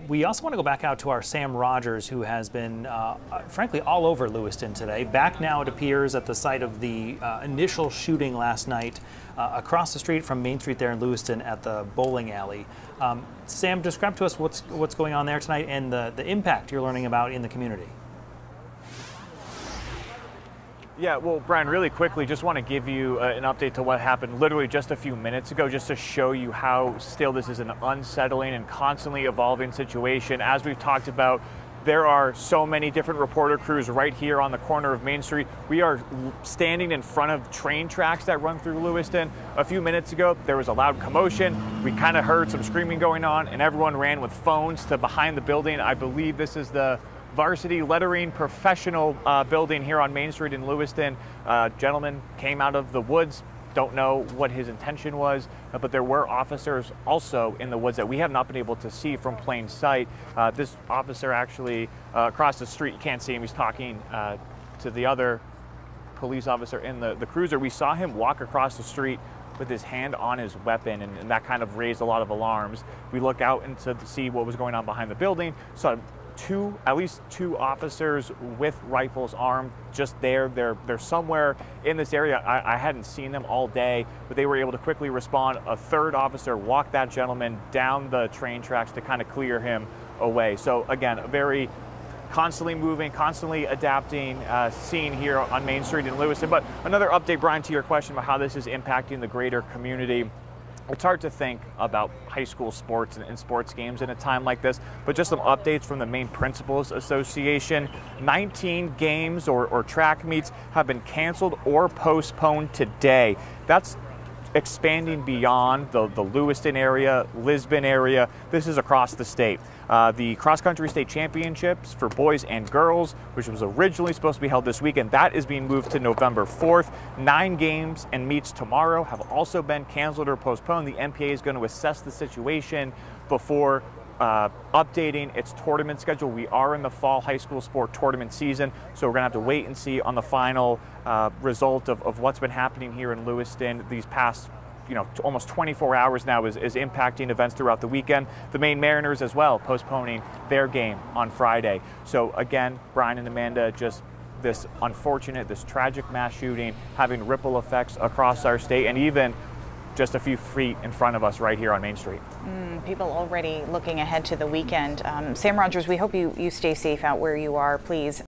We also want to go back out to our Sam Rogers, who has been, frankly, all over Lewiston today. Back now, it appears, at the site of the initial shooting last night, across the street from Main Street there in Lewiston at the bowling alley. Sam, describe to us what's going on there tonight and the impact you're learning about in the community. Yeah, well, Brian, really quickly, just want to give you an update to what happened literally just a few minutes ago, just to show you how still this is an unsettling and constantly evolving situation. As we've talked about, there are so many different reporter crews right here on the corner of Main Street. We are standing in front of train tracks that run through Lewiston. A few minutes ago, there was a loud commotion. We kind of heard some screaming going on, and everyone ran with phones to behind the building. I believe this is the Varsity Lettering Professional building here on Main Street in Lewiston. Gentleman came out of the woods. Don't know what his intention was, but there were officers also in the woods that we have not been able to see from plain sight. This officer actually across the street, you can't see him, he's talking to the other police officer in the cruiser. We saw him walk across the street with his hand on his weapon, and that kind of raised a lot of alarms. We looked out to see what was going on behind the building, saw at least two officers with rifles armed just there. They're somewhere in this area. I hadn't seen them all day, but they were able to quickly respond. A third officer walked that gentleman down the train tracks to kind of clear him away. So again, a very constantly moving, constantly adapting scene here on Main Street in Lewiston. But another update, Brian, to your question about how this is impacting the greater community. It's hard to think about high school sports and sports games in a time like this, but just some updates from the Maine Principals Association. 19 games or track meets have been canceled or postponed today. That's expanding beyond the Lewiston area, Lisbon area. This is across the state. The cross-country state championships for boys and girls, which was originally supposed to be held this weekend, that is being moved to November 4th. 9 games and meets tomorrow have also been canceled or postponed. The MPA is going to assess the situation before updating its tournament schedule. We are in the fall high school sport tournament season, so we're going to have to wait and see on the final result of what's been happening here in Lewiston these past almost 24 hours now is impacting events throughout the weekend. The Maine Mariners as well postponing their game on Friday. So again, Brian and Amanda, just this unfortunate, this tragic mass shooting having ripple effects across our state and even just a few feet in front of us right here on Main Street. People already looking ahead to the weekend. Sam Rogers, we hope you stay safe out where you are, please.